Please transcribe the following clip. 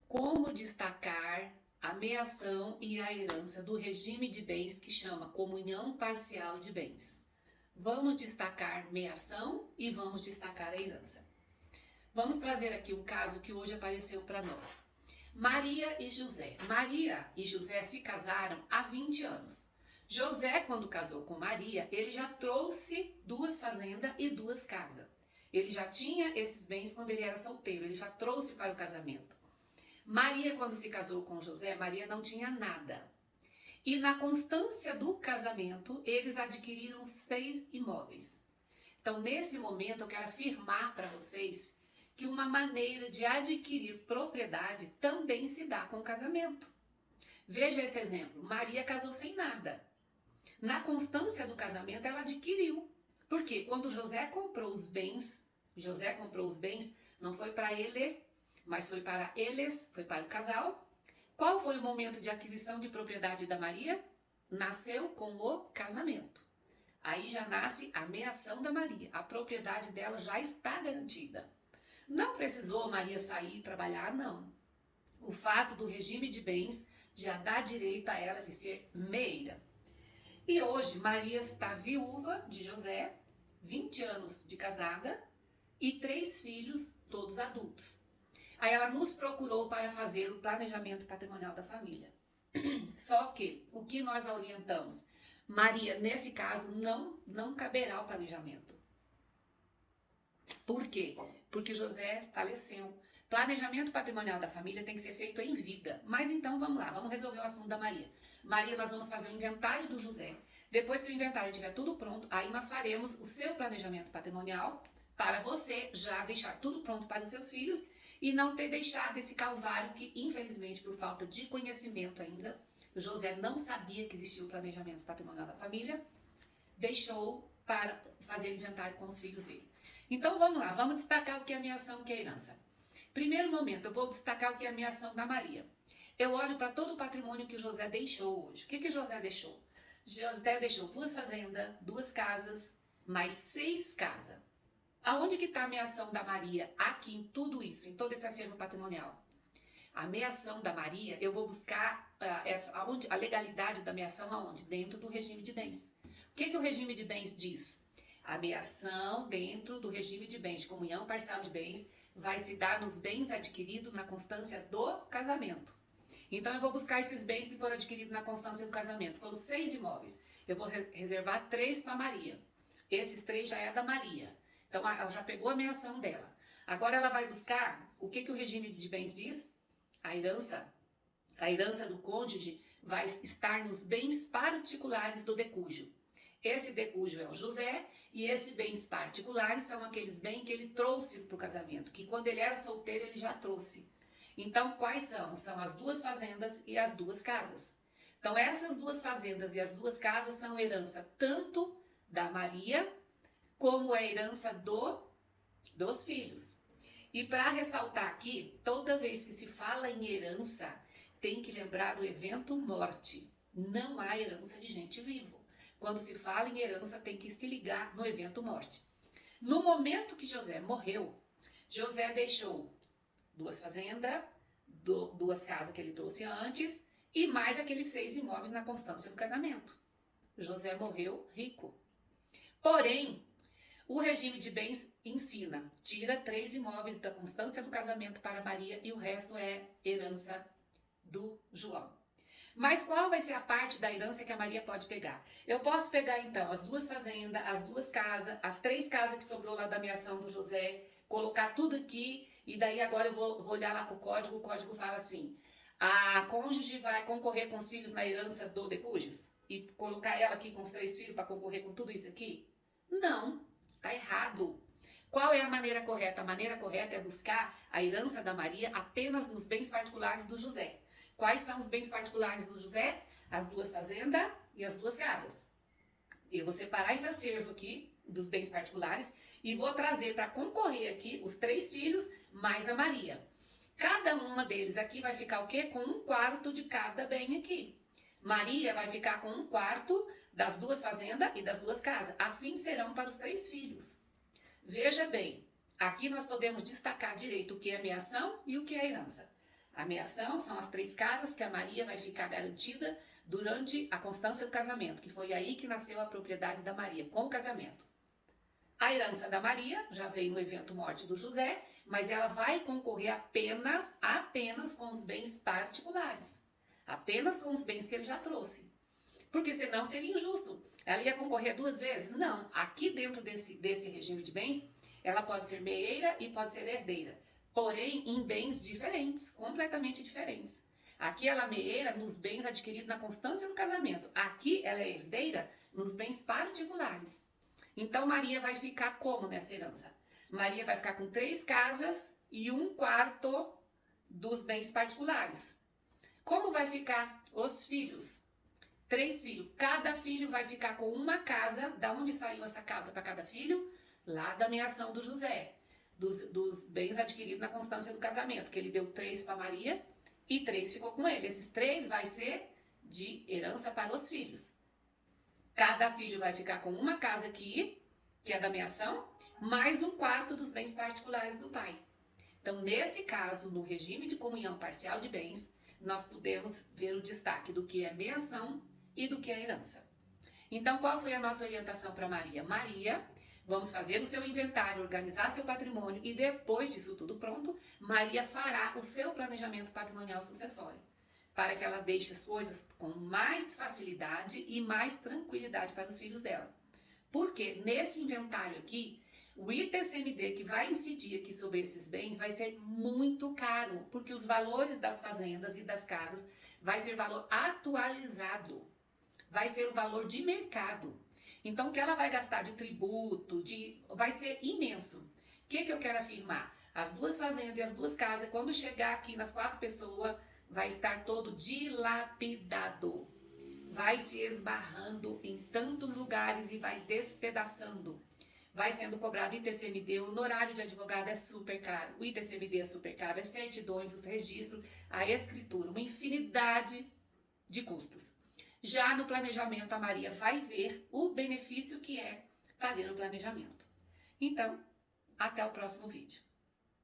Como destacar a meação e a herança do regime de bens que chama comunhão parcial de bens? Vamos destacar meação e vamos destacar a herança. Vamos trazer aqui um caso que hoje apareceu para nós. Maria e José. Maria e José se casaram há 20 anos. José, quando casou com Maria, ele já trouxe 2 fazendas e 2 casas. Ele já tinha esses bens quando ele era solteiro, ele já trouxe para o casamento. Maria, quando se casou com José, Maria não tinha nada. E na constância do casamento, eles adquiriram 6 imóveis. Então, nesse momento, eu quero afirmar para vocês que uma maneira de adquirir propriedade também se dá com o casamento. Veja esse exemplo. Maria casou sem nada. Na constância do casamento, ela adquiriu. Por quê? Quando José comprou os bens, não foi para ele, mas foi para eles, foi para o casal. Qual foi o momento de aquisição de propriedade da Maria? Nasceu com o casamento. Aí já nasce a meação da Maria. A propriedade dela já está garantida. Não precisou Maria sair e trabalhar, não. O fato do regime de bens já dá direito a ela de ser meira. E hoje Maria está viúva de José, 20 anos de casada e 3 filhos, todos adultos. Aí ela nos procurou para fazer o planejamento patrimonial da família. Só que o que nós orientamos? Maria, nesse caso, não caberá o planejamento. Por quê? Porque José faleceu. Planejamento patrimonial da família tem que ser feito em vida. Mas então vamos lá, vamos resolver o assunto da Maria. Maria, nós vamos fazer o inventário do José. Depois que o inventário estiver tudo pronto, aí nós faremos o seu planejamento patrimonial para você já deixar tudo pronto para os seus filhos e não ter deixado esse calvário que, infelizmente, por falta de conhecimento ainda, José não sabia que existia o planejamento patrimonial da família, deixou para fazer inventário com os filhos dele. Então vamos lá, vamos destacar o que é a meação e o que é a herança. Primeiro momento, eu vou destacar o que é a meação da Maria. Eu olho para todo o patrimônio que o José deixou hoje. O que José deixou? José deixou 2 fazendas, 2 casas, mais 6 casas. Aonde que está a meação da Maria? Aqui em tudo isso, em todo esse acervo patrimonial. A meação da Maria, eu vou buscar a legalidade da meação aonde? Dentro do regime de bens. O que o regime de bens diz? A meação dentro do regime de bens, de comunhão parcial de bens, vai se dar nos bens adquiridos na constância do casamento. Então eu vou buscar esses bens que foram adquiridos na constância do casamento. Foram 6 imóveis. Eu vou reservar 3 para Maria. Esses 3 já é da Maria. Então ela já pegou a meação dela. Agora ela vai buscar o que o regime de bens diz? A herança do cônjuge vai estar nos bens particulares do decúgio. Esse decúgio é o José e esses bens particulares são aqueles bens que ele trouxe para o casamento, que quando ele era solteiro ele já trouxe. Então quais são? São as 2 fazendas e as 2 casas. Então essas 2 fazendas e as 2 casas são herança tanto da Maria como a herança dos filhos. E para ressaltar aqui, toda vez que se fala em herança, tem que lembrar do evento morte. Não há herança de gente vivo. Quando se fala em herança, tem que se ligar no evento morte. No momento que José morreu, José deixou 2 fazendas, 2 casas que ele trouxe antes e mais aqueles 6 imóveis na constância do casamento. José morreu rico. Porém, o regime de bens ensina, tira 3 imóveis da constância do casamento para Maria e o resto é herança do João. Mas qual vai ser a parte da herança que a Maria pode pegar? Eu posso pegar então as 2 fazendas, as 2 casas, as 3 casas que sobrou lá da meação do José, colocar tudo aqui e daí agora eu vou olhar lá para o código fala assim, a cônjuge vai concorrer com os filhos na herança do decúgios e colocar ela aqui com os 3 filhos para concorrer com tudo isso aqui? Não. Está errado. Qual é a maneira correta? A maneira correta é buscar a herança da Maria apenas nos bens particulares do José. Quais são os bens particulares do José? As 2 fazendas e as 2 casas. Eu vou separar esse acervo aqui dos bens particulares e vou trazer para concorrer aqui os 3 filhos mais a Maria. Cada uma deles aqui vai ficar o quê? Com 1/4 de cada bem aqui. Maria vai ficar com 1/4 das 2 fazendas e das 2 casas. Assim serão para os 3 filhos. Veja bem, aqui nós podemos destacar direito o que é meação e o que é herança. A meação são as 3 casas que a Maria vai ficar garantida durante a constância do casamento, que foi aí que nasceu a propriedade da Maria, com o casamento. A herança da Maria já veio no evento morte do José, mas ela vai concorrer apenas com os bens particulares. Apenas com os bens que ele já trouxe. Porque senão seria injusto. Ela ia concorrer 2 vezes? Não. Aqui dentro desse regime de bens, ela pode ser meeira e pode ser herdeira. Porém, em bens diferentes, completamente diferentes. Aqui ela é meeira nos bens adquiridos na constância do casamento. Aqui ela é herdeira nos bens particulares. Então Maria vai ficar como nessa herança? Maria vai ficar com 3 casas e 1/4 dos bens particulares. Como vai ficar os filhos? 3 filhos. Cada filho vai ficar com uma casa. Da onde saiu essa casa para cada filho? Lá da meação do José. Dos bens adquiridos na constância do casamento. Que ele deu 3 para Maria e 3 ficou com ele. Esses 3 vai ser de herança para os filhos. Cada filho vai ficar com uma casa aqui, que é da meação, mais 1/4 dos bens particulares do pai. Então, nesse caso, no regime de comunhão parcial de bens, nós podemos ver o destaque do que é meação e do que é herança. Então, qual foi a nossa orientação para Maria? Maria, vamos fazer o seu inventário, organizar seu patrimônio e depois disso tudo pronto, Maria fará o seu planejamento patrimonial sucessório, para que ela deixe as coisas com mais facilidade e mais tranquilidade para os filhos dela. Porque nesse inventário aqui, o ITCMD que vai incidir aqui sobre esses bens vai ser muito caro, porque os valores das fazendas e das casas vai ser valor atualizado, vai ser o valor de mercado. Então, o que ela vai gastar de tributo, vai ser imenso. O que eu quero afirmar? As 2 fazendas e as 2 casas, quando chegar aqui nas 4 pessoas, vai estar todo dilapidado. Vai se esbarrando em tantos lugares e vai despedaçando. Vai sendo cobrado ITCMD, o honorário de advogado é super caro, o ITCMD é super caro, as certidões, os registros, a escritura, uma infinidade de custos. Já no planejamento, a Maria vai ver o benefício que é fazer o planejamento. Então, até o próximo vídeo.